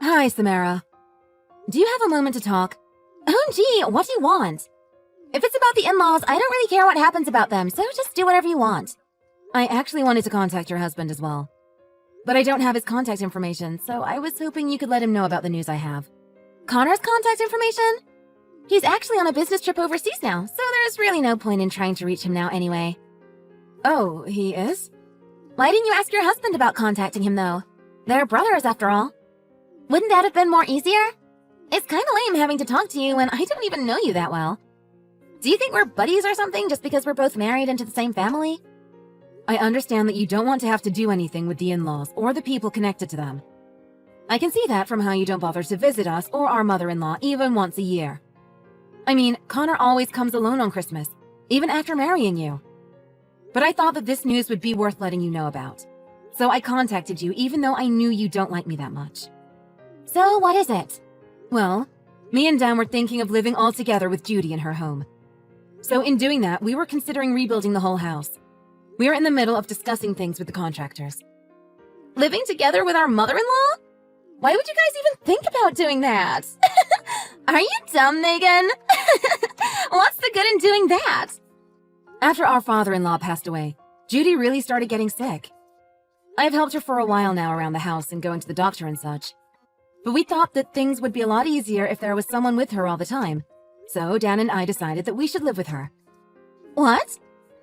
Hi, Samara. Do you have a moment to talk? Oh, gee, what do you want? If it's about the in-laws, I don't really care what happens about them, so just do whatever you want. I actually wanted to contact your husband as well. But I don't have his contact information, so I was hoping you could let him know about the news I have. Connor's contact information? He's actually on a business trip overseas now, so there's really no point in trying to reach him now anyway. Oh, he is? Why didn't you ask your husband about contacting him, though? They're brothers, after all. Wouldn't that have been more easier? It's kinda lame having to talk to you when I don't even know you that well. Do you think we're buddies or something just because we're both married into the same family? I understand that you don't want to have to do anything with the in-laws or the people connected to them. I can see that from how you don't bother to visit us or our mother-in-law even once a year. I mean, Connor always comes alone on Christmas, even after marrying you. But I thought that this news would be worth letting you know about. So I contacted you even though I knew you don't like me that much. So what is it? Well, me and Dan were thinking of living all together with Judy in her home. So in doing that, we were considering rebuilding the whole house. We are in the middle of discussing things with the contractors. Living together with our mother-in-law? Why would you guys even think about doing that? Are you dumb, Megan? What's the good in doing that? After our father-in-law passed away, Judy really started getting sick. I've helped her for a while now around the house and going to the doctor and such. But we thought that things would be a lot easier if there was someone with her all the time. So Dan and I decided that we should live with her. What?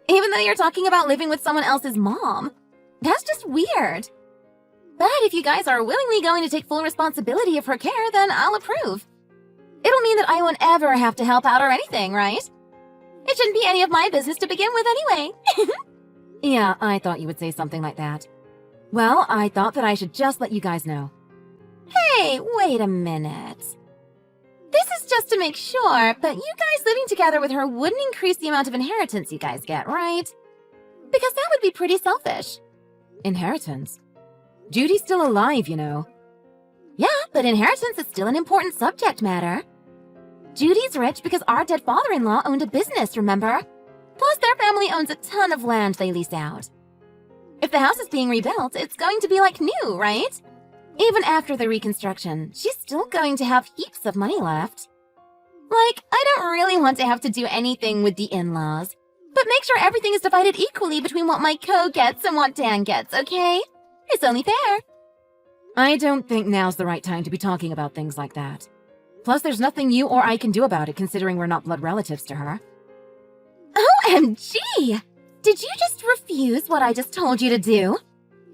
Even though you're talking about living with someone else's mom? That's just weird. But if you guys are willingly going to take full responsibility of her care, then I'll approve. It'll mean that I won't ever have to help out or anything, right? It shouldn't be any of my business to begin with anyway. Yeah, I thought you would say something like that. Well, I thought that I should just let you guys know. Hey, wait a minute. This is just to make sure, but you guys living together with her wouldn't increase the amount of inheritance you guys get, right? Because that would be pretty selfish. Inheritance? Judy's still alive, you know. Yeah, but inheritance is still an important subject matter. Judy's rich because our dead father-in-law owned a business, remember? Plus, their family owns a ton of land they lease out. If the house is being rebuilt, it's going to be like new, right? Even after the reconstruction, she's still going to have heaps of money left. Like, I don't really want to have to do anything with the in-laws, but make sure everything is divided equally between what my co gets and what Dan gets, okay? It's only fair. I don't think now's the right time to be talking about things like that. Plus, there's nothing you or I can do about it, considering we're not blood relatives to her. OMG! Did you just refuse what I just told you to do?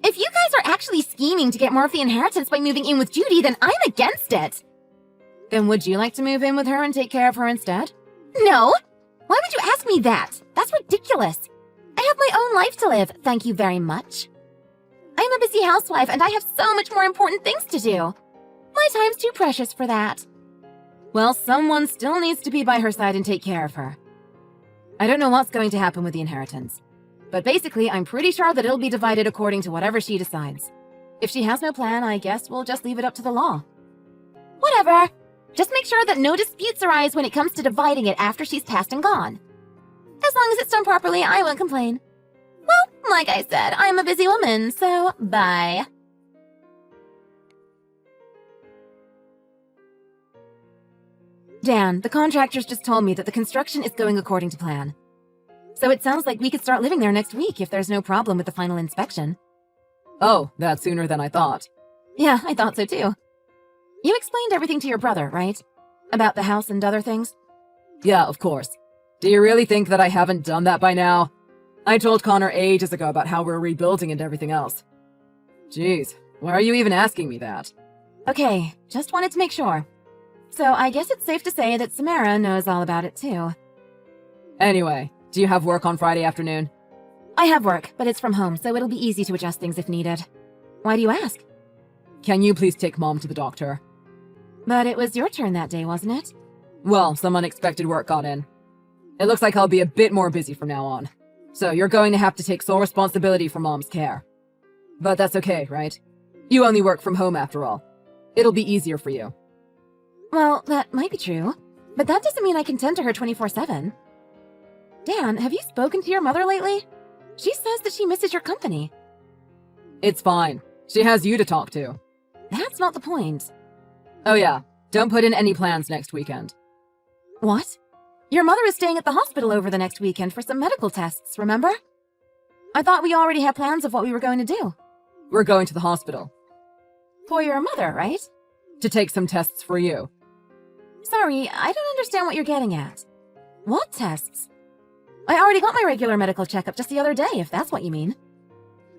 If you guys are actually scheming to get more of the inheritance by moving in with Judy, then I'm against it. Then would you like to move in with her and take care of her instead? No! Why would you ask me that? That's ridiculous. I have my own life to live, thank you very much. I'm a busy housewife and I have so much more important things to do. My time's too precious for that. Well, someone still needs to be by her side and take care of her. I don't know what's going to happen with the inheritance. But basically, I'm pretty sure that it'll be divided according to whatever she decides. If she has no plan, I guess we'll just leave it up to the law. Whatever. Just make sure that no disputes arise when it comes to dividing it after she's passed and gone. As long as it's done properly, I won't complain. Well, like I said, I'm a busy woman, so bye. Dan, the contractors just told me that the construction is going according to plan. So it sounds like we could start living there next week if there's no problem with the final inspection. Oh, that's sooner than I thought. Yeah, I thought so too. You explained everything to your brother, right? About the house and other things? Yeah, of course. Do you really think that I haven't done that by now? I told Connor ages ago about how we're rebuilding and everything else. Jeez, why are you even asking me that? Okay, just wanted to make sure. So I guess it's safe to say that Samara knows all about it too. Anyway, do you have work on Friday afternoon? I have work, but it's from home, so it'll be easy to adjust things if needed. Why do you ask? Can you please take Mom to the doctor? But it was your turn that day, wasn't it? Well, some unexpected work got in. It looks like I'll be a bit more busy from now on. So you're going to have to take sole responsibility for Mom's care. But that's okay, right? You only work from home after all. It'll be easier for you. Well, that might be true, but that doesn't mean I can tend to her 24/7. Dan, have you spoken to your mother lately? She says that she misses your company. It's fine. She has you to talk to. That's not the point. Oh yeah, don't put in any plans next weekend. What? Your mother is staying at the hospital over the next weekend for some medical tests, remember? I thought we already had plans of what we were going to do. We're going to the hospital. For your mother, right? To take some tests for you. Sorry, I don't understand what you're getting at. What tests? I already got my regular medical checkup just the other day, if that's what you mean.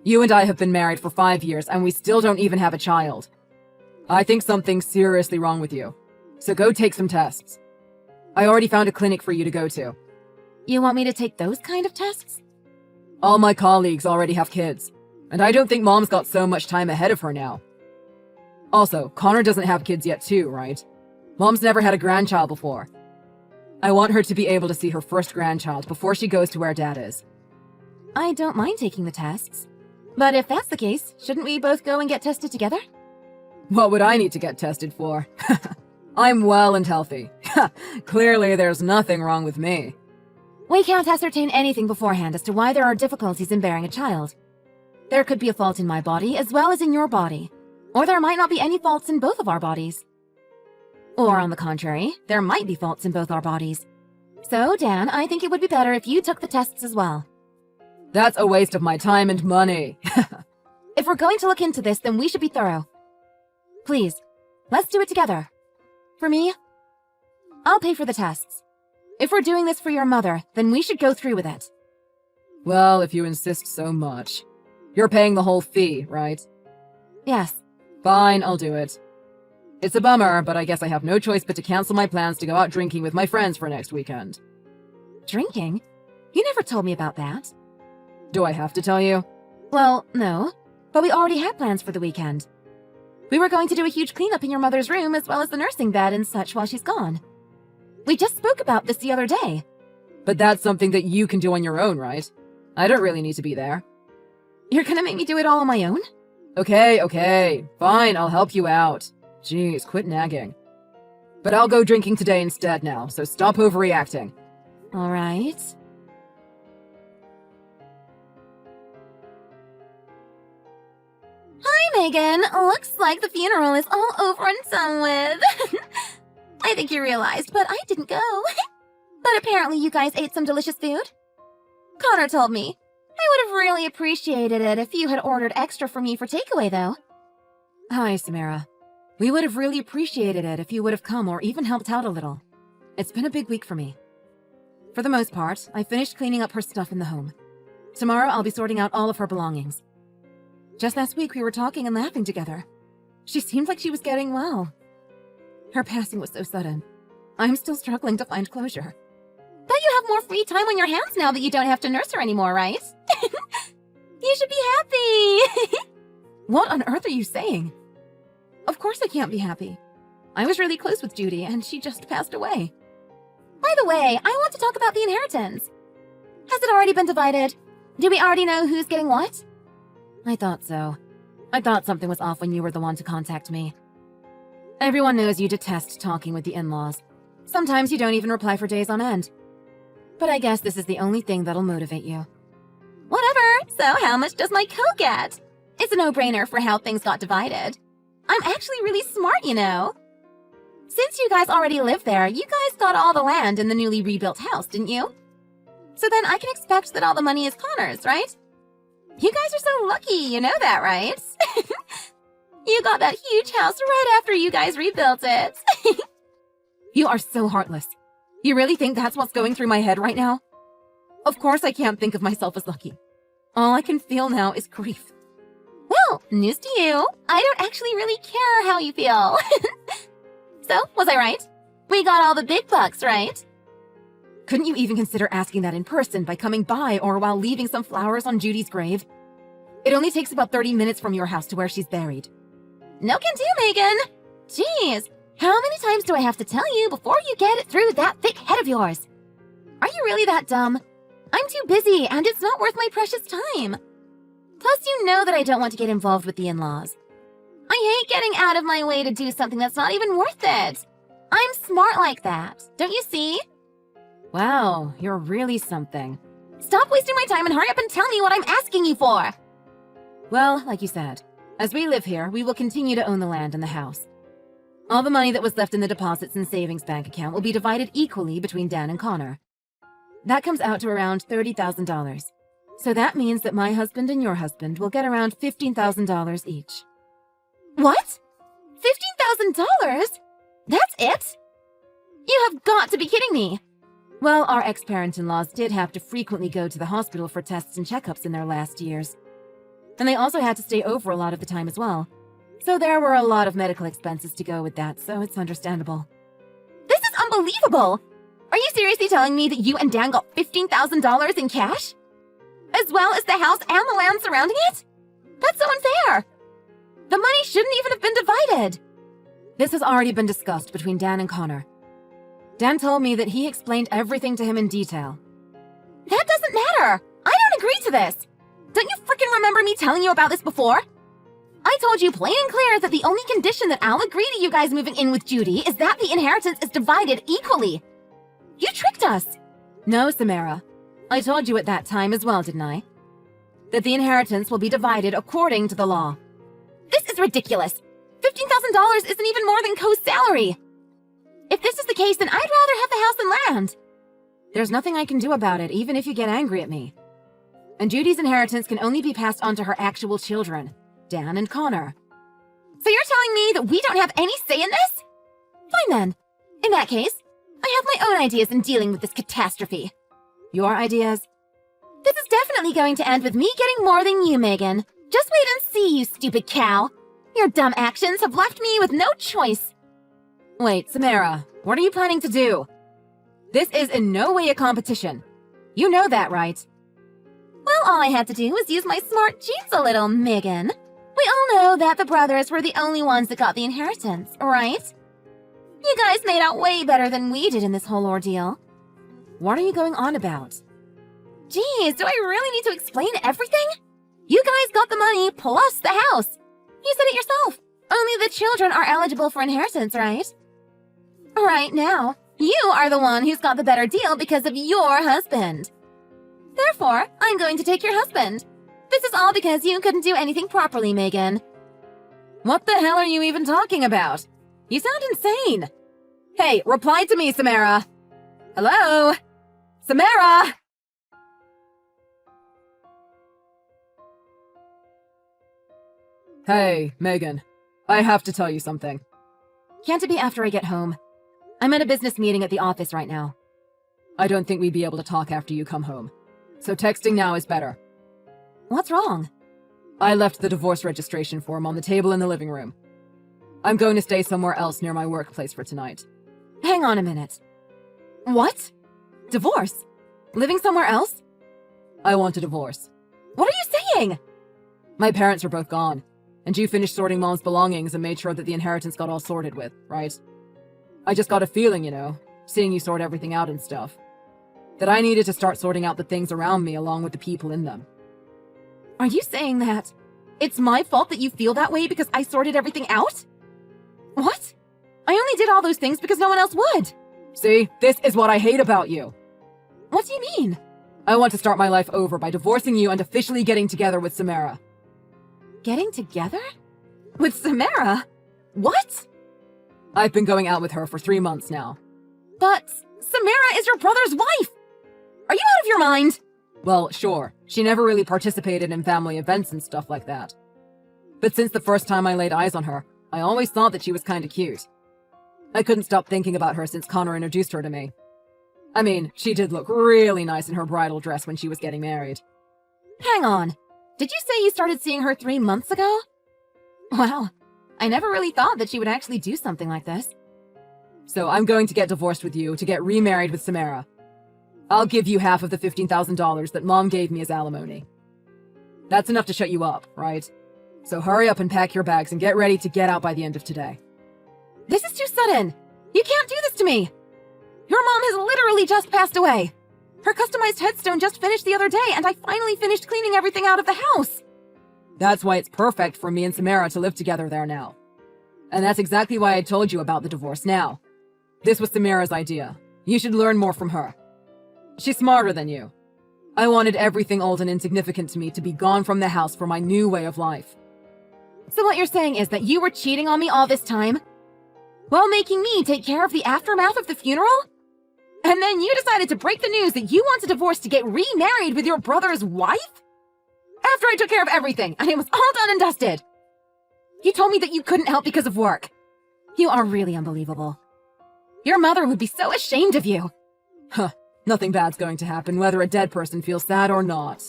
You and I have been married for 5 years and we still don't even have a child. I think something's seriously wrong with you. So go take some tests. I already found a clinic for you to go to. You want me to take those kind of tests? All my colleagues already have kids, and I don't think Mom's got so much time ahead of her now. Also, Connor doesn't have kids yet too, right? Mom's never had a grandchild before. I want her to be able to see her first grandchild before she goes to where Dad is. I don't mind taking the tests. But if that's the case, shouldn't we both go and get tested together? What would I need to get tested for? I'm well and healthy. Clearly, there's nothing wrong with me. We can't ascertain anything beforehand as to why there are difficulties in bearing a child. There could be a fault in my body as well as in your body. Or there might not be any faults in both of our bodies. Or on the contrary, there might be faults in both our bodies. So, Dan, I think it would be better if you took the tests as well. That's a waste of my time and money. If we're going to look into this, then we should be thorough. Please, let's do it together. For me, I'll pay for the tests. If we're doing this for your mother, then we should go through with it. Well, if you insist so much. You're paying the whole fee, right? Yes. Fine, I'll do it. It's a bummer, but I guess I have no choice but to cancel my plans to go out drinking with my friends for next weekend. Drinking? You never told me about that. Do I have to tell you? Well, no. But we already had plans for the weekend. We were going to do a huge cleanup in your mother's room as well as the nursing bed and such while she's gone. We just spoke about this the other day. But that's something that you can do on your own, right? I don't really need to be there. You're gonna make me do it all on my own? Okay. Fine, I'll help you out. Jeez, quit nagging. But I'll go drinking today instead now, so stop overreacting. All right. Hi, Megan. Looks like the funeral is all over and done with. I think you realized, but I didn't go. But apparently you guys ate some delicious food. Connor told me. I would have really appreciated it if you had ordered extra for me for takeaway, though. Hi, Samara. We would have really appreciated it if you would have come or even helped out a little. It's been a big week for me. For the most part, I finished cleaning up her stuff in the home. Tomorrow I'll be sorting out all of her belongings. Just last week we were talking and laughing together. She seemed like she was getting well. Her passing was so sudden. I'm still struggling to find closure. But you have more free time on your hands now that you don't have to nurse her anymore, right? You should be happy! What on earth are you saying? Of course I can't be happy. I was really close with Judy and she just passed away. By the way, I want to talk about the inheritance. Has it already been divided? Do we already know who's getting what? I thought so. I thought something was off when you were the one to contact me. Everyone knows you detest talking with the in-laws. Sometimes you don't even reply for days on end. But I guess this is the only thing that'll motivate you. Whatever. So how much does my co get? It's a no-brainer for how things got divided. I'm actually really smart, you know. Since you guys already live there, you guys got all the land in the newly rebuilt house, didn't you? So then I can expect that all the money is Connor's, right? You guys are so lucky, you know that, right? You got that huge house right after you guys rebuilt it. You are so heartless. You really think that's what's going through my head right now? Of course I can't think of myself as lucky. All I can feel now is grief. Well, news to you. I don't actually really care how you feel. So, was I right? We got all the big bucks, right? Couldn't you even consider asking that in person by coming by or while leaving some flowers on Judy's grave? It only takes about 30 minutes from your house to where she's buried. No can do, Megan. Jeez, how many times do I have to tell you before you get it through that thick head of yours? Are you really that dumb? I'm too busy, and it's not worth my precious time. Plus, you know that I don't want to get involved with the in-laws. I hate getting out of my way to do something that's not even worth it. I'm smart like that, don't you see? Wow, you're really something. Stop wasting my time and hurry up and tell me what I'm asking you for. Well, like you said, as we live here, we will continue to own the land and the house. All the money that was left in the deposits and savings bank account will be divided equally between Dan and Connor. That comes out to around $30,000. So that means that my husband and your husband will get around $15,000 each. What? $15,000? That's it? You have got to be kidding me. Well, our ex-parent-in-laws did have to frequently go to the hospital for tests and checkups in their last years. And they also had to stay over a lot of the time as well. So there were a lot of medical expenses to go with that, so it's understandable. This is unbelievable! Are you seriously telling me that you and Dan got $15,000 in cash? As well as the house and the land surrounding it? That's so unfair! The money shouldn't even have been divided! This has already been discussed between Dan and Connor. Dan told me that he explained everything to him in detail. That doesn't matter! I don't agree to this! Don't you frickin' remember me telling you about this before? I told you plain and clear that the only condition that I'll agree to you guys moving in with Judy is that the inheritance is divided equally. You tricked us! No, Samara. I told you at that time as well, didn't I? That the inheritance will be divided according to the law. This is ridiculous! $15,000 isn't even more than Co's salary! If this is the case, then I'd rather have the house and land! There's nothing I can do about it, even if you get angry at me. And Judy's inheritance can only be passed on to her actual children, Dan and Connor. So you're telling me that we don't have any say in this? Fine then. In that case, I have my own ideas in dealing with this catastrophe. Your ideas? This is definitely going to end with me getting more than you, Megan. Just wait and see, you stupid cow. Your dumb actions have left me with no choice. Wait, Samara, what are you planning to do? This is in no way a competition. You know that, right? Well, all I had to do was use my smart genes a little, Megan. We all know that the brothers were the only ones that got the inheritance, right? You guys made out way better than we did in this whole ordeal. What are you going on about? Geez, do I really need to explain everything? You guys got the money plus the house. You said it yourself. Only the children are eligible for inheritance, right? Right now, you are the one who's got the better deal because of your husband. Therefore, I'm going to take your husband. This is all because you couldn't do anything properly, Megan. What the hell are you even talking about? You sound insane. Hey, reply to me, Samara. Hello? Samara! Hey, Megan. I have to tell you something. Can't it be after I get home? I'm at a business meeting at the office right now. I don't think we'd be able to talk after you come home. So texting now is better. What's wrong? I left the divorce registration form on the table in the living room. I'm going to stay somewhere else near my workplace for tonight. Hang on a minute. What? Divorce? Living somewhere else? I want a divorce. What are you saying? My parents are both gone, and you finished sorting Mom's belongings and made sure that the inheritance got all sorted with, right? I just got a feeling, seeing you sort everything out and stuff, that I needed to start sorting out the things around me along with the people in them. Are you saying that it's my fault that you feel that way because I sorted everything out? What? I only did all those things because no one else would. See, this is what I hate about you. What do you mean? I want to start my life over by divorcing you and officially getting together with Samara. Getting together? With Samara? What? I've been going out with her for 3 months now. But Samara is your brother's wife! Are you out of your mind? Well, sure. She never really participated in family events and stuff like that. But since the first time I laid eyes on her, I always thought that she was kinda cute. I couldn't stop thinking about her since Connor introduced her to me. I mean, she did look really nice in her bridal dress when she was getting married. Hang on. Did you say you started seeing her 3 months ago? Wow. I never really thought that she would actually do something like this. So I'm going to get divorced with you to get remarried with Samara. I'll give you half of the $15,000 that Mom gave me as alimony. That's enough to shut you up, right? So hurry up and pack your bags and get ready to get out by the end of today. This is too sudden! You can't do this to me! Your mom has literally just passed away! Her customized headstone just finished the other day, and I finally finished cleaning everything out of the house! That's why it's perfect for me and Samara to live together there now. And that's exactly why I told you about the divorce now. This was Samara's idea. You should learn more from her. She's smarter than you. I wanted everything old and insignificant to me to be gone from the house for my new way of life. So what you're saying is that you were cheating on me all this time? while making me take care of the aftermath of the funeral? And then you decided to break the news that you want a divorce to get remarried with your brother's wife? After I took care of everything, and it was all done and dusted. You told me that you couldn't help because of work. You are really unbelievable. Your mother would be so ashamed of you. Huh. Nothing bad's going to happen, whether a dead person feels sad or not.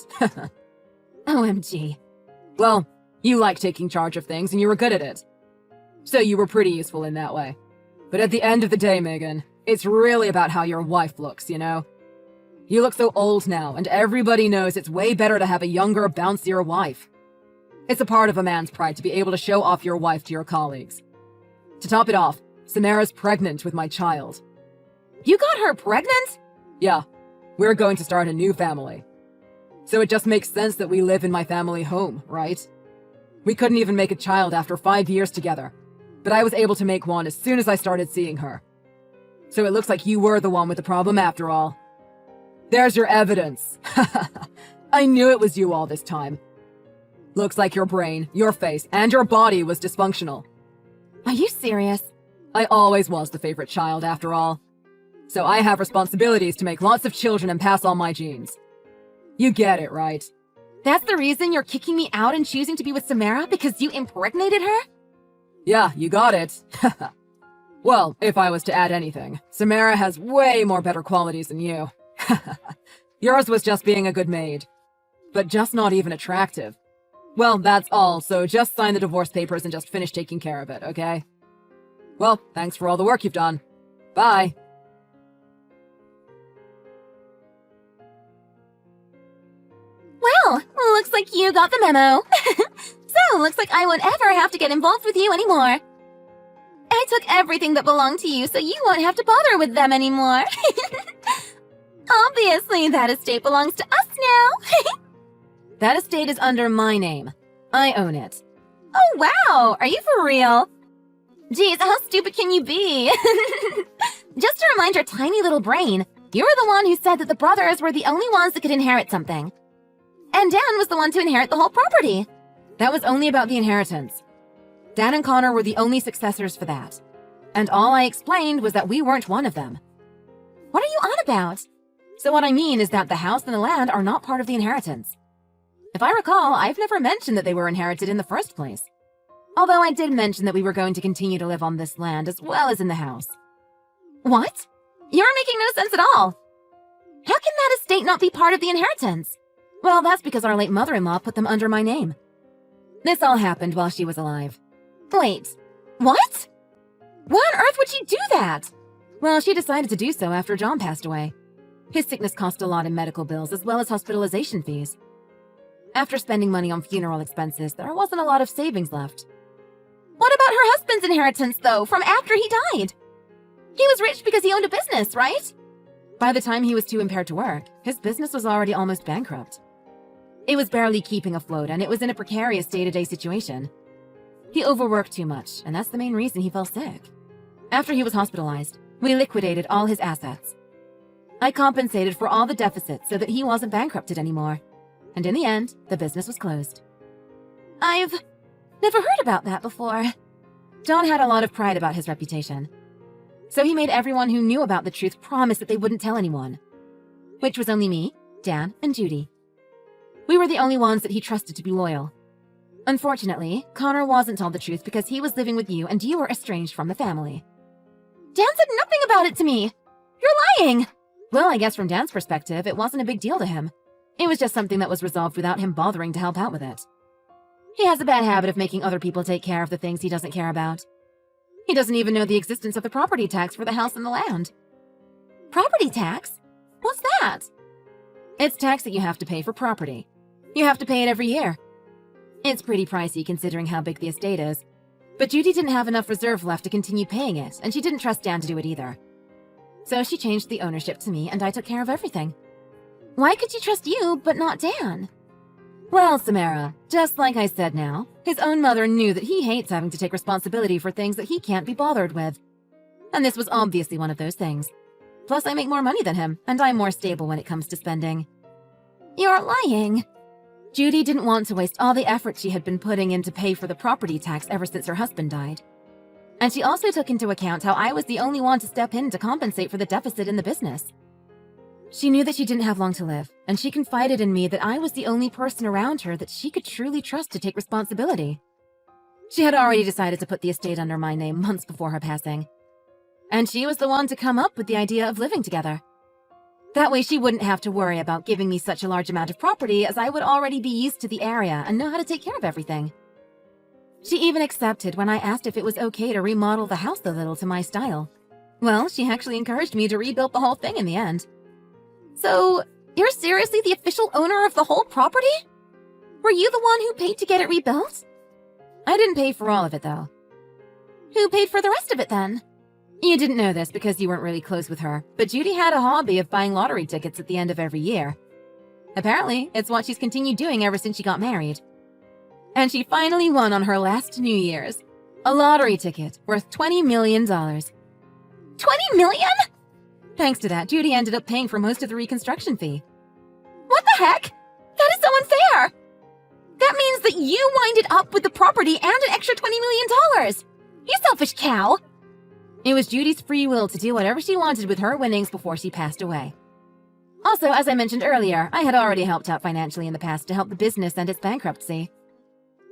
OMG. Well, you like taking charge of things, and you were good at it. So you were pretty useful in that way. But at the end of the day, Megan, it's really about how your wife looks, you know? You look so old now, and everybody knows it's way better to have a younger, bouncier wife. It's a part of a man's pride to be able to show off your wife to your colleagues. To top it off, Samara's pregnant with my child. You got her pregnant? Yeah, we're going to start a new family. So it just makes sense that we live in my family home, right? We couldn't even make a child after 5 years together, but I was able to make one as soon as I started seeing her. So it looks like you were the one with the problem after all. There's your evidence. I knew it was you all this time. Looks like your brain, your face, and your body was dysfunctional. Are you serious? I always was the favorite child after all. So I have responsibilities to make lots of children and pass on my genes. You get it, right? That's the reason you're kicking me out and choosing to be with Samara because you impregnated her? Yeah, you got it. Well, if I was to add anything, Samara has way more better qualities than you. Yours was just being a good maid. But just not even attractive. Well, that's all, so just sign the divorce papers and just finish taking care of it, okay? Well, thanks for all the work you've done. Bye. Well, looks like you got the memo. So, looks like I won't ever have to get involved with you anymore. I took everything that belonged to you, so you won't have to bother with them anymore. Obviously, that estate belongs to us now. That estate is under my name. I own it. Oh, wow! Are you for real? Geez, how stupid can you be? Just to remind your tiny little brain, you were the one who said that the brothers were the only ones that could inherit something. And Dan was the one to inherit the whole property. That was only about the inheritance. Dan and Connor were the only successors for that. And all I explained was that we weren't one of them. What are you on about? So what I mean is that the house and the land are not part of the inheritance. If I recall, I've never mentioned that they were inherited in the first place. Although I did mention that we were going to continue to live on this land as well as in the house. What? You're making no sense at all. How can that estate not be part of the inheritance? Well, that's because our late mother-in-law put them under my name. This all happened while she was alive. Wait, what? Why on earth would she do that? Well, she decided to do so after John passed away. His sickness cost a lot in medical bills as well as hospitalization fees. After spending money on funeral expenses, there wasn't a lot of savings left. What about her husband's inheritance, though, from after he died? He was rich because he owned a business, right? By the time he was too impaired to work, his business was already almost bankrupt. It was barely keeping afloat, and it was in a precarious day-to-day situation. He overworked too much, and that's the main reason he fell sick. After he was hospitalized, we liquidated all his assets. I compensated for all the deficits so that he wasn't bankrupted anymore. And in the end, the business was closed. I've never heard about that before. John had a lot of pride about his reputation. So he made everyone who knew about the truth promise that they wouldn't tell anyone. Which was only me, Dan, and Judy. We were the only ones that he trusted to be loyal. Unfortunately, Connor wasn't told the truth because he was living with you and you were estranged from the family. Dan said nothing about it to me! You're lying! Well, I guess from Dan's perspective, it wasn't a big deal to him. It was just something that was resolved without him bothering to help out with it. He has a bad habit of making other people take care of the things he doesn't care about. He doesn't even know the existence of the property tax for the house and the land. Property tax? What's that? It's tax that you have to pay for property. You have to pay it every year. It's pretty pricey considering how big the estate is. But Judy didn't have enough reserve left to continue paying it, and she didn't trust Dan to do it either. So she changed the ownership to me, and I took care of everything. Why could she trust you, but not Dan? Well, Samara, just like I said now, his own mother knew that he hates having to take responsibility for things that he can't be bothered with. And this was obviously one of those things. Plus, I make more money than him, and I'm more stable when it comes to spending. You're lying. Judy didn't want to waste all the effort she had been putting in to pay for the property tax ever since her husband died. And she also took into account how I was the only one to step in to compensate for the deficit in the business. She knew that she didn't have long to live, and she confided in me that I was the only person around her that she could truly trust to take responsibility. She had already decided to put the estate under my name months before her passing. And she was the one to come up with the idea of living together. That way she wouldn't have to worry about giving me such a large amount of property, as I would already be used to the area and know how to take care of everything. She even accepted when I asked if it was okay to remodel the house a little to my style. Well, she actually encouraged me to rebuild the whole thing in the end. So, you're seriously the official owner of the whole property? Were you the one who paid to get it rebuilt? I didn't pay for all of it, though. Who paid for the rest of it, then? You didn't know this because you weren't really close with her, but Judy had a hobby of buying lottery tickets at the end of every year. Apparently, it's what she's continued doing ever since she got married. And she finally won on her last New Year's. A lottery ticket worth $20 million. 20 million? Thanks to that, Judy ended up paying for most of the reconstruction fee. What the heck? That is so unfair! That means that you winded up with the property and an extra $20 million! You selfish cow! It was Judy's free will to do whatever she wanted with her winnings before she passed away. Also, as I mentioned earlier, I had already helped out financially in the past to help the business end its bankruptcy.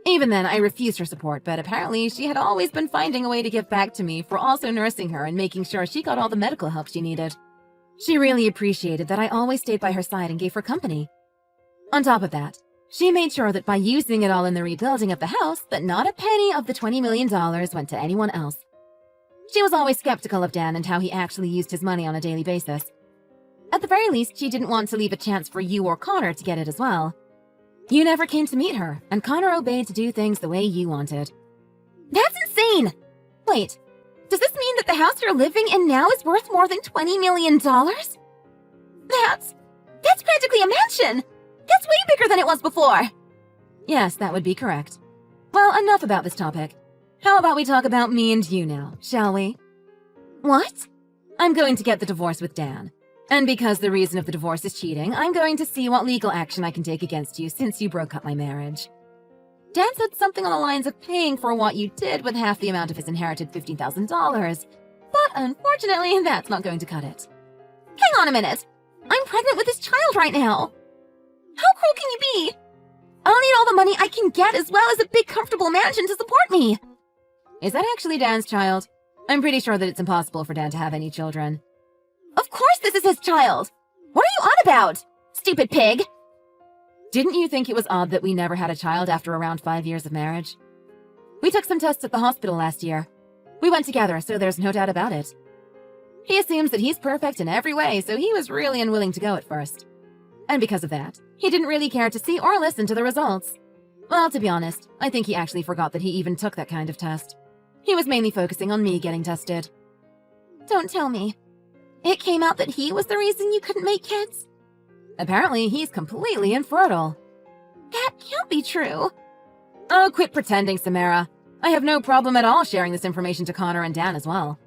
Even then, I refused her support, but apparently she had always been finding a way to give back to me for also nursing her and making sure she got all the medical help she needed. She really appreciated that I always stayed by her side and gave her company. On top of that, she made sure that by using it all in the rebuilding of the house, that not a penny of the $20 million went to anyone else. She was always skeptical of Dan and how he actually used his money on a daily basis. At the very least, she didn't want to leave a chance for you or Connor to get it as well. You never came to meet her, and Connor obeyed to do things the way you wanted. That's insane! Wait, does this mean that the house you're living in now is worth more than $20 million? That's practically a mansion! That's way bigger than it was before! Yes, that would be correct. Well, enough about this topic. How about we talk about me and you now, shall we? What? I'm going to get the divorce with Dan. And because the reason of the divorce is cheating, I'm going to see what legal action I can take against you since you broke up my marriage. Dan said something on the lines of paying for what you did with half the amount of his inherited $15,000. But unfortunately, that's not going to cut it. Hang on a minute. I'm pregnant with this child right now. How cruel can you be? I'll need all the money I can get as well as a big comfortable mansion to support me. Is that actually Dan's child? I'm pretty sure that it's impossible for Dan to have any children. Of course this is his child! What are you on about, stupid pig? Didn't you think it was odd that we never had a child after around 5 years of marriage? We took some tests at the hospital last year. We went together, so there's no doubt about it. He assumes that he's perfect in every way, so he was really unwilling to go at first. And because of that, he didn't really care to see or listen to the results. Well, to be honest, I think he actually forgot that he even took that kind of test. He was mainly focusing on me getting tested. Don't tell me. It came out that he was the reason you couldn't make kids? Apparently, he's completely infertile. That can't be true. Oh, quit pretending, Samara. I have no problem at all sharing this information to Connor and Dan as well.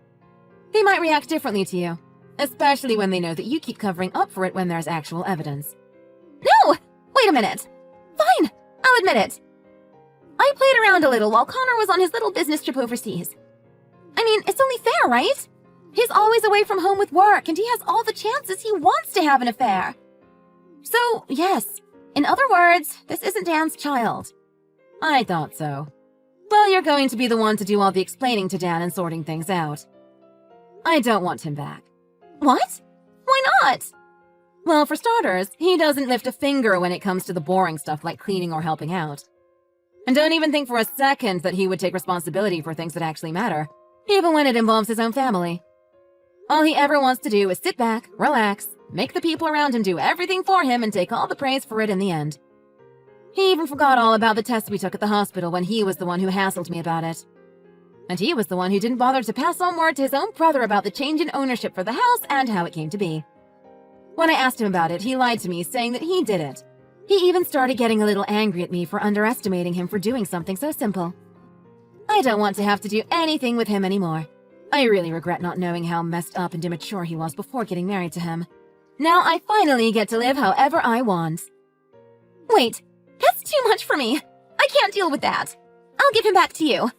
They might react differently to you, especially when they know that you keep covering up for it when there's actual evidence. No! Wait a minute. Fine, I'll admit it. I played around a little while Connor was on his little business trip overseas. I mean, it's only fair, right? He's always away from home with work, and he has all the chances he wants to have an affair. So, yes. In other words, this isn't Dan's child. I thought so. Well, you're going to be the one to do all the explaining to Dan and sorting things out. I don't want him back. What? Why not? Well, for starters, he doesn't lift a finger when it comes to the boring stuff like cleaning or helping out. And don't even think for a second that he would take responsibility for things that actually matter, even when it involves his own family. All he ever wants to do is sit back, relax, make the people around him do everything for him and take all the praise for it in the end. He even forgot all about the tests we took at the hospital when he was the one who hassled me about it. And he was the one who didn't bother to pass on word to his own brother about the change in ownership for the house and how it came to be. When I asked him about it, he lied to me, saying that he did it. He even started getting a little angry at me for underestimating him for doing something so simple. I don't want to have to do anything with him anymore. I really regret not knowing how messed up and immature he was before getting married to him. Now I finally get to live however I want. Wait, that's too much for me. I can't deal with that. I'll give him back to you.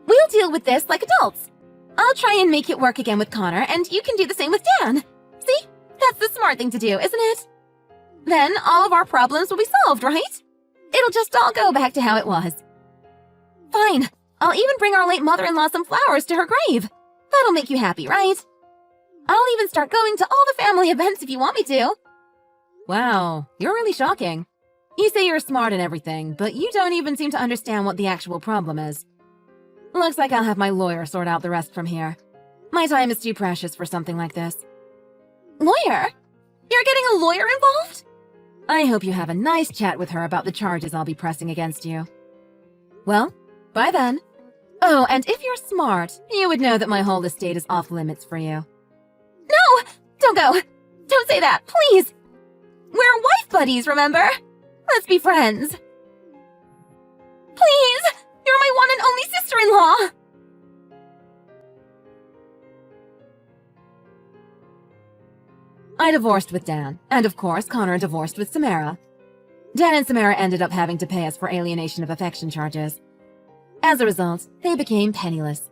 We'll deal with this like adults. I'll try and make it work again with Connor, and you can do the same with Dan. See? That's the smart thing to do, isn't it? Then all of our problems will be solved, right? It'll just all go back to how it was. Fine. I'll even bring our late mother-in-law some flowers to her grave. That'll make you happy, right? I'll even start going to all the family events if you want me to. Wow, you're really shocking. You say you're smart and everything, but you don't even seem to understand what the actual problem is. Looks like I'll have my lawyer sort out the rest from here. My time is too precious for something like this. Lawyer? You're getting a lawyer involved? I hope you have a nice chat with her about the charges I'll be pressing against you. Well, bye then. Oh, and if you're smart, you would know that my whole estate is off limits for you. No! Don't go! Don't say that, please! We're wife buddies, remember? Let's be friends. Please! You're my one and only sister-in-law! I divorced with Dan, and of course Connor divorced with Samara. Dan and Samara ended up having to pay us for alienation of affection charges. As a result, they became penniless.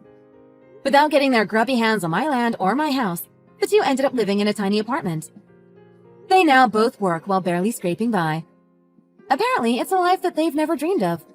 Without getting their grubby hands on my land or my house, the two ended up living in a tiny apartment. They now both work while barely scraping by. Apparently, it's a life that they've never dreamed of.